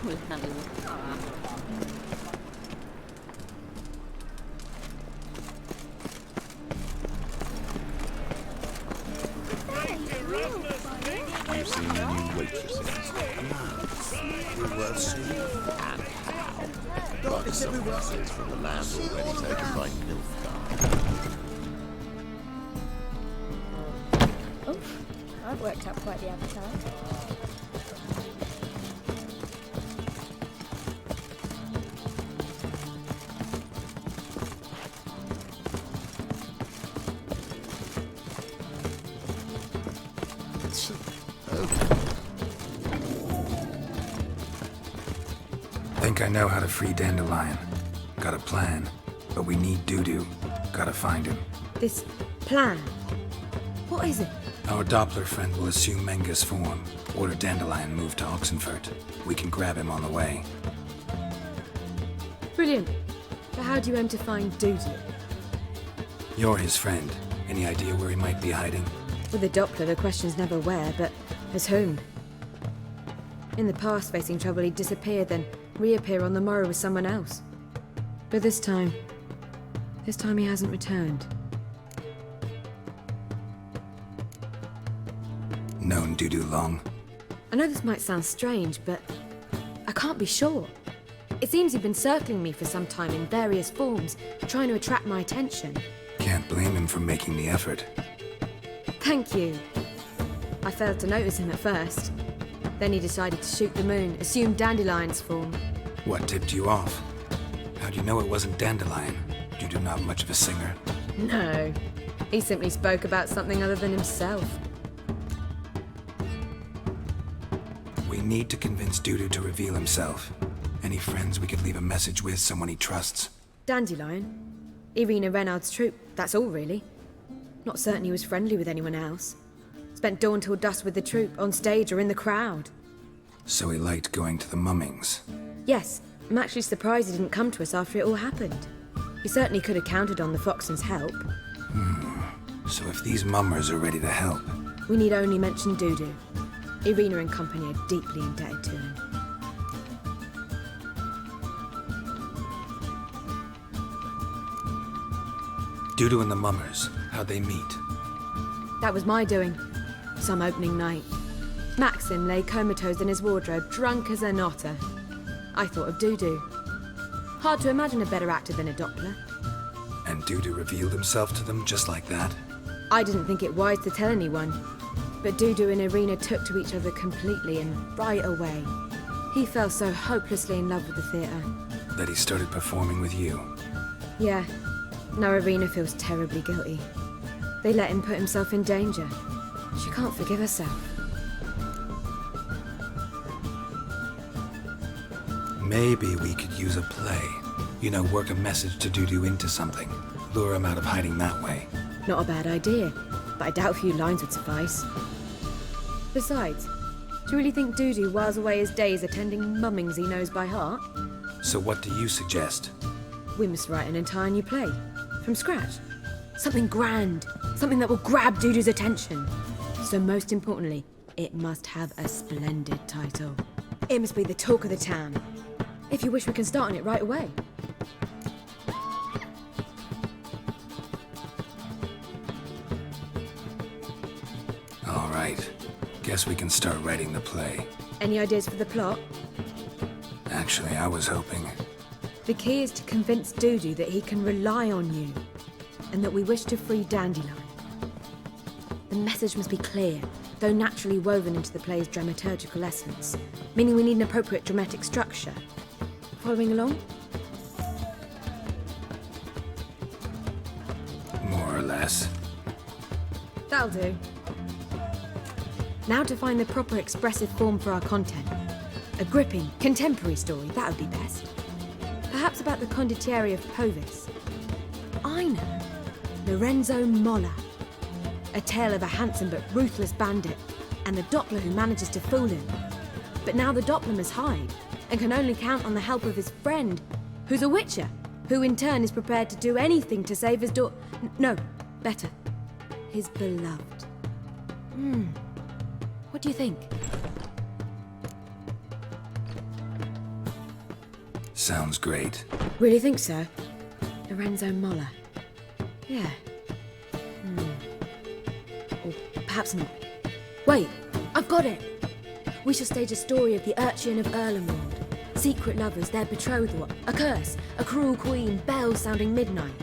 You've seen new waitresses. We're well seen. Got some messages from the land already, so they can find Nilfgaard. Oh, I've worked up quite the appetite. Think I know how to free Dandelion. Got a plan, but we need Dudu. Gotta find him. This plan? What is it? Our Doppler friend will assume Menga's form. Order Dandelion moved to Oxenfurt. We can grab him on the way. Brilliant. But how do you aim to find Dudu? You're his friend. Any idea where he might be hiding? With the Doppler, the question's never where, but as whom. In the past, facing trouble, he'd disappear, then reappear on the morrow with someone else. But this time he hasn't returned. Known Dudu long? I know this might sound strange, but I can't be sure. It seems he'd been circling me for some time in various forms, trying to attract my attention. Can't blame him for making the effort. Thank you. I failed to notice him at first. Then he decided to shoot the moon, assume Dandelion's form. What tipped you off? How'd you know it wasn't Dandelion? Dudu not much of a singer. No. He simply spoke about something other than himself. We need to convince Dudu to reveal himself. Any friends we could leave a message with, someone he trusts? Dandelion? Irina Renard's troupe, that's all really. Not certain he was friendly with anyone else. Spent dawn till dusk with the troupe, on stage or in the crowd. So he liked going to the mummings? Yes, I'm actually surprised he didn't come to us after it all happened. He certainly could have counted on the Foxen's help. So if these mummers are ready to help... We need only mention Dudu. Irina and company are deeply indebted to him. Dudu and the mummers, how'd they meet? That was my doing. Some opening night. Maxim lay comatose in his wardrobe, drunk as an otter. I thought of Dudu. Hard to imagine a better actor than a Doppler. And Dudu revealed himself to them just like that? I didn't think it wise to tell anyone. But Dudu and Irina took to each other completely and right away. He fell so hopelessly in love with the theatre. That he started performing with you? Yeah. Now Irina feels terribly guilty. They let him put himself in danger. She can't forgive herself. Maybe we could use a play. You know, work a message to Dudu into something. Lure him out of hiding that way. Not a bad idea, but I doubt a few lines would suffice. Besides, do you really think Dudu whiles away his days attending mummings he knows by heart? So what do you suggest? We must write an entire new play. From scratch. Something grand. Something that will grab Dudu's attention. So most importantly, it must have a splendid title. It must be the talk of the town. If you wish, we can start on it right away. All right. Guess we can start writing the play. Any ideas for the plot? Actually, I was hoping... The key is to convince Dudu that he can rely on you, and that we wish to free Dandelion. The message must be clear, though naturally woven into the play's dramaturgical essence, meaning we need an appropriate dramatic structure. Following along? More or less. That'll do. Now to find the proper expressive form for our content. A gripping, contemporary story, that would be best. Perhaps about the condottieri of Povis. I know. Lorenzo Molla. A tale of a handsome but ruthless bandit, and the Doppler who manages to fool him. But now the Doppler must hide, and can only count on the help of his friend, who's a witcher, who in turn is prepared to do anything to save his no, better. His beloved. What do you think? Sounds great. Really think so? Lorenzo Moller. Yeah. Or perhaps not. Wait, I've got it! We shall stage a story of the urchin of Erlenwald. Secret lovers, their betrothal, a curse, a cruel queen, bells sounding midnight.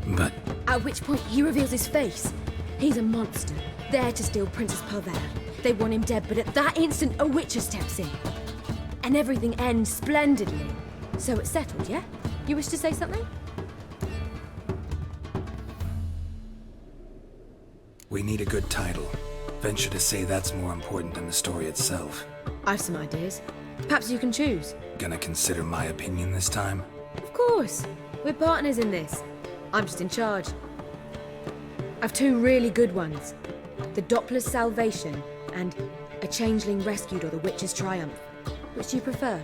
But At which point he reveals his face. He's a monster, there to steal Princess Palvera. They want him dead, but at that instant a witcher steps in. And everything ends splendidly. So it's settled, yeah? You wish to say something? we need a good title. Venture to say that's more important than the story itself. I've some ideas. Perhaps you can choose. Gonna consider my opinion this time? Of course. We're partners in this. I'm just in charge. I've two really good ones. The Doppler's Salvation and A Changeling Rescued or The Witch's Triumph. Which do you prefer?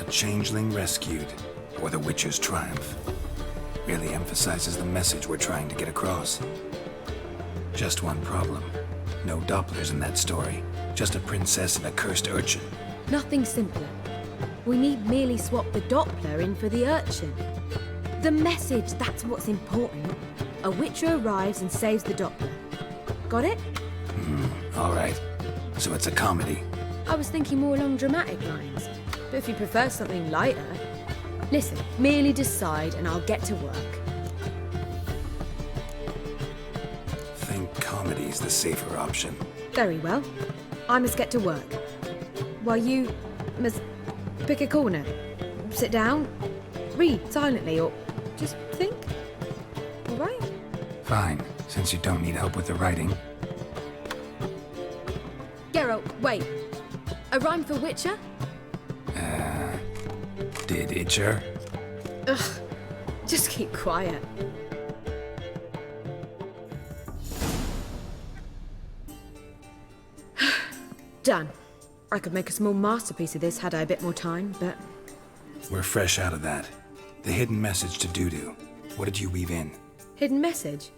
A Changeling Rescued, or The Witcher's Triumph. Really emphasizes the message we're trying to get across. Just one problem. No Dopplers in that story. Just a princess and a cursed urchin. Nothing simpler. We need merely swap the Doppler in for the urchin. The message, that's what's important. A witcher arrives and saves the Doppler. Got it? Alright. So it's a comedy. I was thinking more along dramatic lines. But if you prefer something lighter... Listen, merely decide and I'll get to work. Think comedy's the safer option. Very well. I must get to work. While you must pick a corner. Sit down, read silently, or just think. All right? Fine, since you don't need help with the writing. Geralt, wait. A rhyme for Witcher? Did Itcher? Ugh. Just keep quiet. Done. I could make a small masterpiece of this had I a bit more time, but... We're fresh out of that. The hidden message to Dudu. What did you weave in? Hidden message?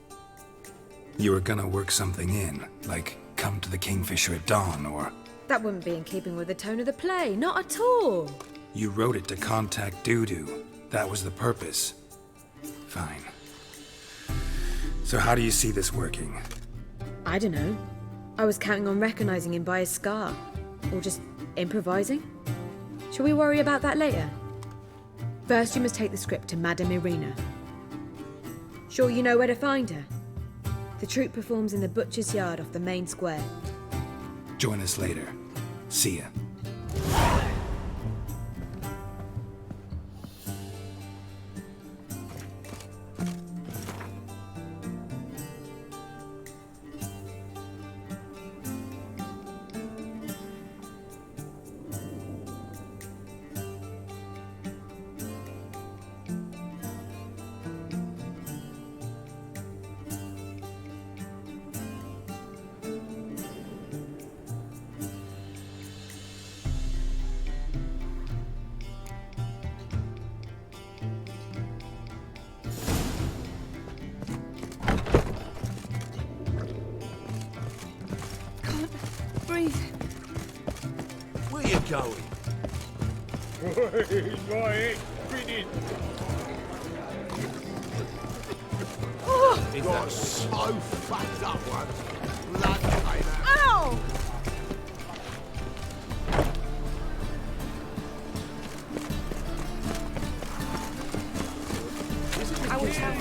You were gonna work something in, like come to the Kingfisher at dawn, or... That wouldn't be in keeping with the tone of the play, not at all. You wrote it to contact Dudu. That was the purpose. Fine. So how do you see this working? I don't know. I was counting on recognizing him by his scar. Or just improvising. Shall we worry about that later? First, you must take the script to Madame Irina. Sure you know where to find her? The troupe performs in the butcher's yard off the main square. Join us later. See ya. Where you going? Got so fucked up once. Blood came out. Ow! I will tell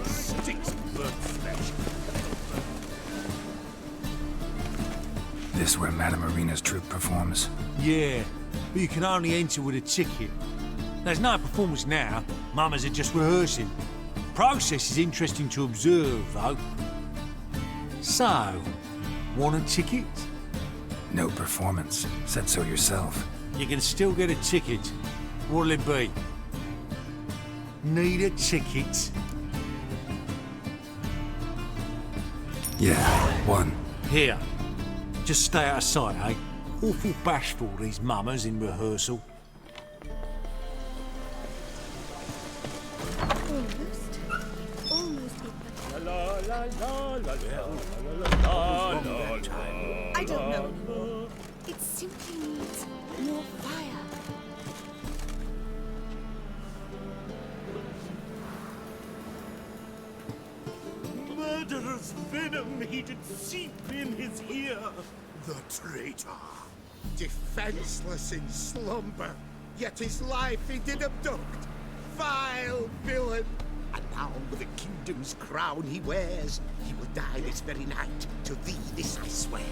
Sticks and burnt flesh. This where Madame Irina's troupe performs? Yeah, but you can only enter with a ticket. There's no performance now. Mamas are just rehearsing. Process is interesting to observe, though. So, want a ticket? No performance. Said so yourself. You can still get a ticket. What'll it be? Need a ticket? Yeah, one. Here. Just stay out of sight, eh? Awful bashful, these mamas in rehearsal. I don't know anymore. It simply needs more fire. Murderous venom he did seep in his ear. The traitor. Defenseless in slumber, yet his life he did abduct. Vile villain. And now with the kingdom's crown he wears, he will die this very night. To thee this I swear.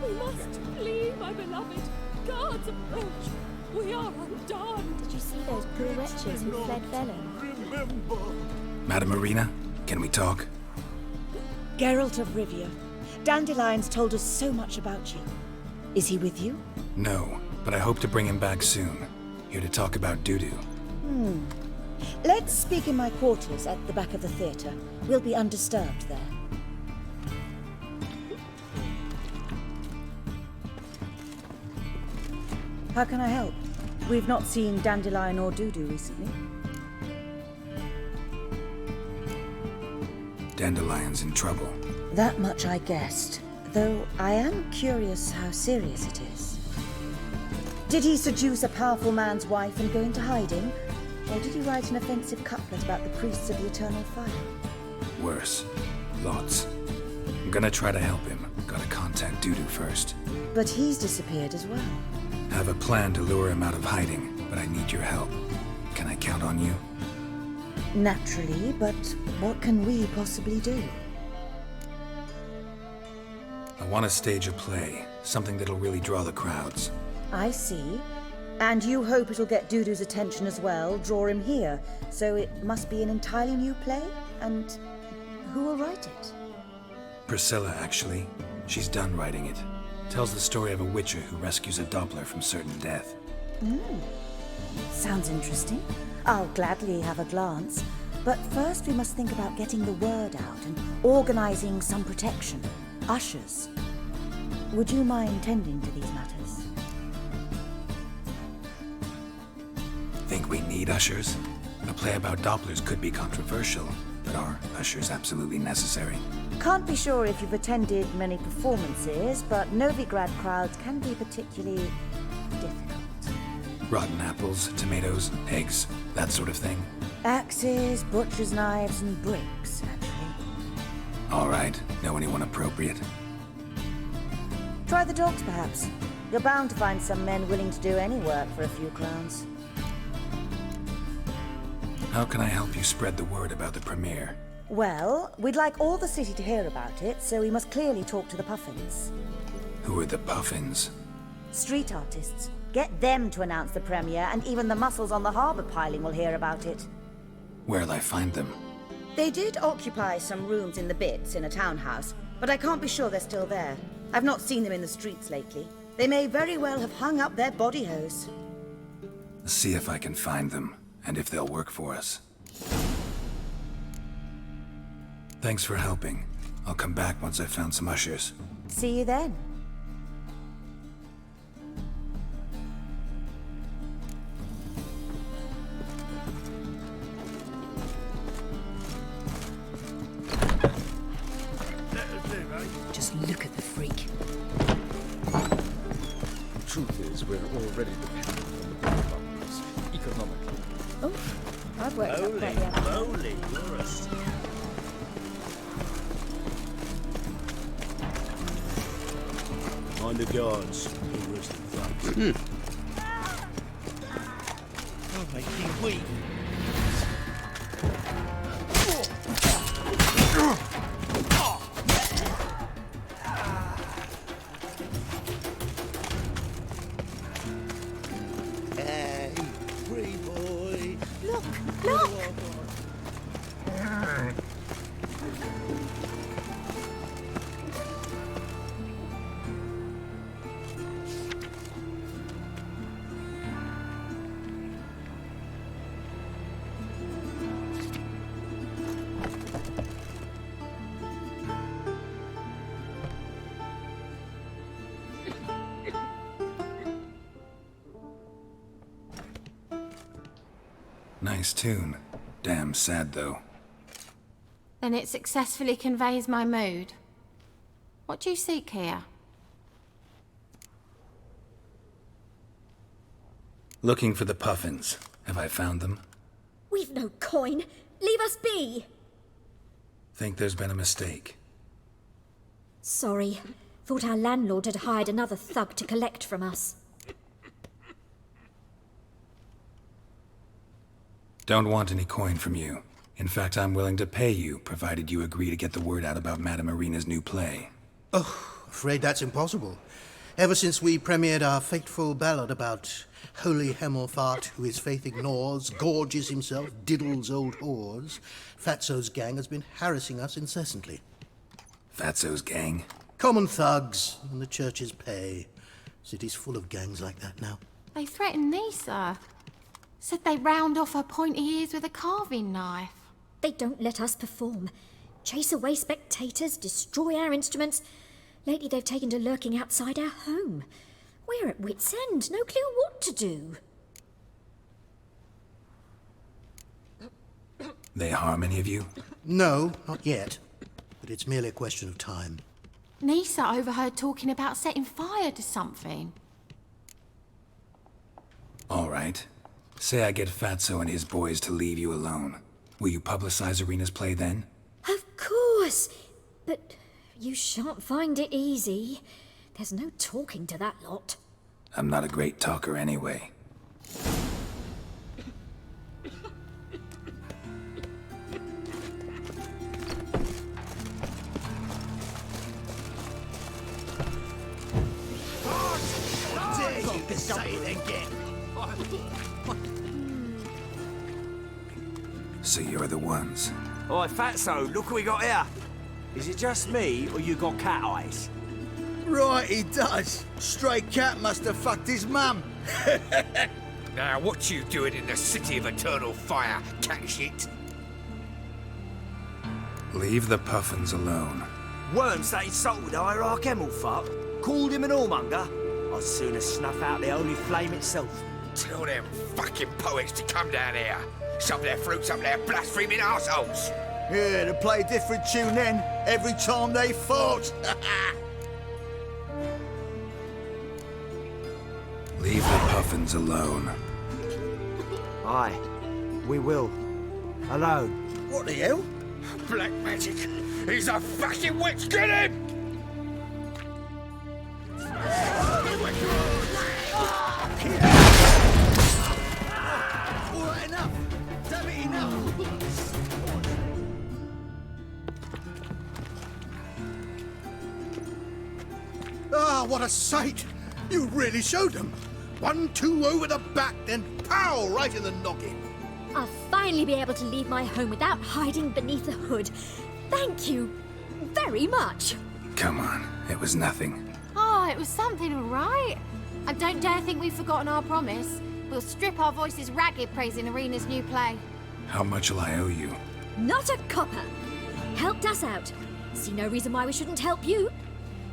We must flee, my beloved. Guards approach. We are undone. Did you see those poor wretches who fled Velen? Remember. Madam Marina, can we talk? Geralt of Rivia, Dandelion's told us so much about you. Is he with you? No, but I hope to bring him back soon. Here to talk about Dudu. Let's speak in my quarters at the back of the theatre. We'll be undisturbed there. How can I help? We've not seen Dandelion or Dudu recently. Dandelion's in trouble. That much I guessed, though I am curious how serious it is. Did he seduce a powerful man's wife and go into hiding? Or did he write an offensive couplet about the priests of the eternal fire? Worse. Lots. I'm gonna try to help him. Gotta contact Dudu first. But he's disappeared as well. I have a plan to lure him out of hiding, but I need your help. Can I count on you? Naturally, but what can we possibly do? I want to stage a play, something that'll really draw the crowds. I see. And you hope it'll get Dudu's attention as well, draw him here. So it must be an entirely new play? And who will write it? Priscilla, actually. She's done writing it. Tells the story of a witcher who rescues a Doppler from certain death. Sounds interesting. I'll gladly have a glance. But first we must think about getting the word out and organizing some protection. Ushers. Would you mind tending to these matters? Think we need ushers? A play about Dopplers could be controversial, but are ushers absolutely necessary? Can't be sure if you've attended many performances, but Novigrad crowds can be particularly difficult. Rotten apples, tomatoes, eggs, that sort of thing? Axes, butcher's knives, and bricks, actually. All right, know anyone appropriate? Try the dogs, perhaps. You're bound to find some men willing to do any work for a few crowns. How can I help you spread the word about the premiere? Well, we'd like all the city to hear about it, so we must clearly talk to the Puffins. Who are the Puffins? Street artists. Get them to announce the premiere, and even the muscles on the harbour piling will hear about it. Where'll I find them? They did occupy some rooms in the Bits in a townhouse, but I can't be sure they're still there. I've not seen them in the streets lately. They may very well have hung up their body hose. See if I can find them, and if they'll work for us. Thanks for helping. I'll come back once I've found some ushers. See you then. Just look at the freak. Truth is, we're already dependent on the power bubbles, economically. Oh, I've worked out quite the other. Holy, you're a Mind the guards. Who was the thugs? Oh, make me weak. Hey, free boy. Look! Look! Nice tune. Damn sad, though. Then it successfully conveys my mood. What do you seek here? Looking for the puffins. Have I found them? We've no coin. Leave us be. Think there's been a mistake. Sorry. Thought our landlord had hired another thug to collect from us. Don't want any coin from you. In fact, I'm willing to pay you, provided you agree to get the word out about Madame Irina's new play. Oh, afraid that's impossible. Ever since we premiered our fateful ballad about holy Hemmelfart, who his faith ignores, gorges himself, diddles old whores, Fatso's gang has been harassing us incessantly. Fatso's gang? Common thugs in the church's pay. City's full of gangs like that now. They threatened Nisa. Said they'd round off her pointy ears with a carving knife. They don't let us perform. Chase away spectators, destroy our instruments. Lately they've taken to lurking outside our home. We're at wit's end, no clue what to do. They harm any of you? No, not yet. But it's merely a question of time. Nisa overheard talking about setting fire to something. All right. Say I get Fatso and his boys to leave you alone. Will you publicize Irina's play then? Of course. But you shan't find it easy. There's no talking to that lot. I'm not a great talker anyway. Dare you to say it again? So you're the ones. Oi, Fatso, look what we got here. Is it just me, or you got cat eyes? Right, he does. Stray cat must have fucked his mum. Now, what you doing in the city of eternal fire, cat shit? Leave the puffins alone. Worms that insulted hierarch Hemmelfart, called him an whoremonger. I'd sooner snuff out the holy flame itself. Tell them fucking poets to come down here. Shove their fruits up their blaspheming arseholes. Yeah, they play a different tune then, every time they fought. Leave the puffins alone. Aye, we will. Alone. What the hell? Black magic. He's a fucking witch. Get him! All right, enough. Damn it, enough. Ah, what a sight! You really showed them. 1-2 over the back, then pow, right in the noggin. I'll finally be able to leave my home without hiding beneath a hood. Thank you very much. Come on, it was nothing. Oh, it was something, all right. I don't dare think we've forgotten our promise. We'll strip our voices ragged praising Irina's new play. How much will I owe you? Not a copper. Helped us out. See no reason why we shouldn't help you.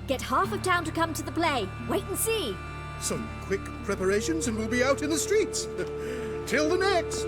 Get half of town to come to the play. Wait and see. Some quick preparations and we'll be out in the streets. Till the next.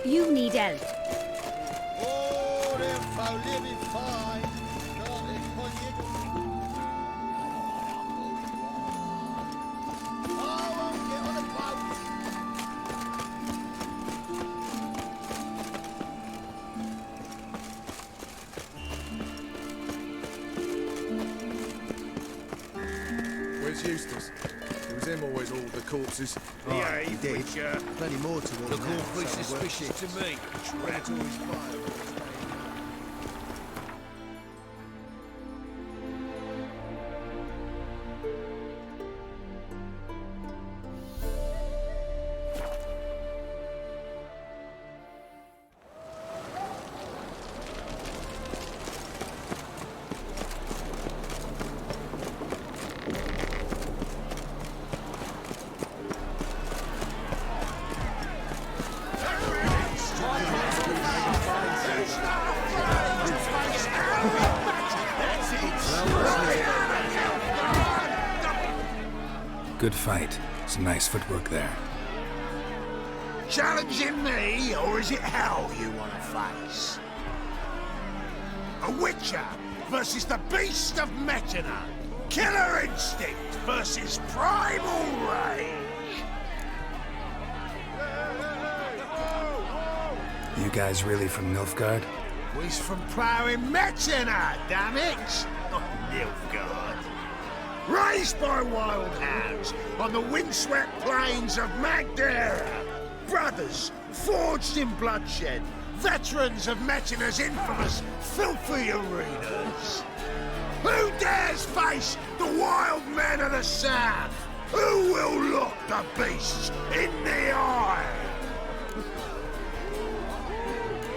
You need help. Oh, them foul living fine. I won't get on a boat. Where's Eustace? It was him always all the corpses. Yeah, he did. Plenty more to all Look now, awfully so it works. suspicious to me. That's always fine. Good fight. Some nice footwork there. Challenging me, or is it hell you want to face? A Witcher versus the Beast of Metina. Killer instinct versus primal rage. You guys really from Nilfgaard? We's from ploughing Metina, damn it! Not Nilfgaard. Raised by wild hounds on the windswept plains of Magdera. Brothers, forged in bloodshed. Veterans of Metina's infamous filthy arenas. Who dares face the wild men of the south? Who will look the beasts in the eye?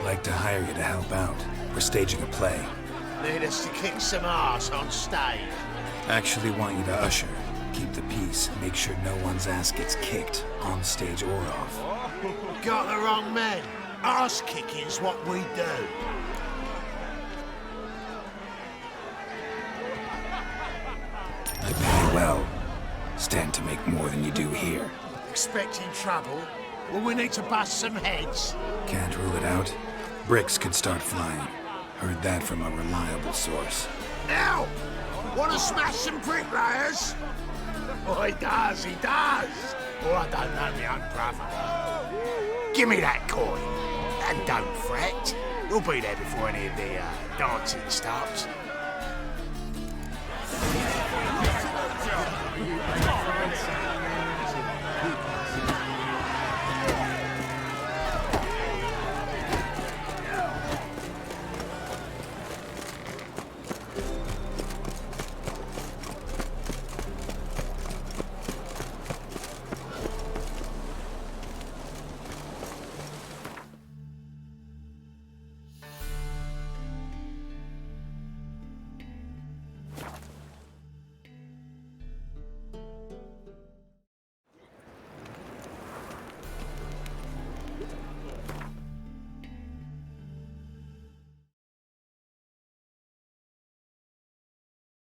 Like to hire you to help out. We're staging a play. Need us to kick some ass on stage. Actually want you to usher. Keep the peace. Make sure no one's ass gets kicked, on stage or off. Got the wrong men. Ass kicking's what we do. I pay well. Stand to make more than you do here. Expecting trouble? Well, we need to bust some heads. Can't rule it out. Bricks could start flying. Heard that from a reliable source. Now! Want to smash some bricklayers? Oh, he does, he does. Oh, I don't know my own brother. Give me that coin. And don't fret. We'll be there before any of the dancing starts.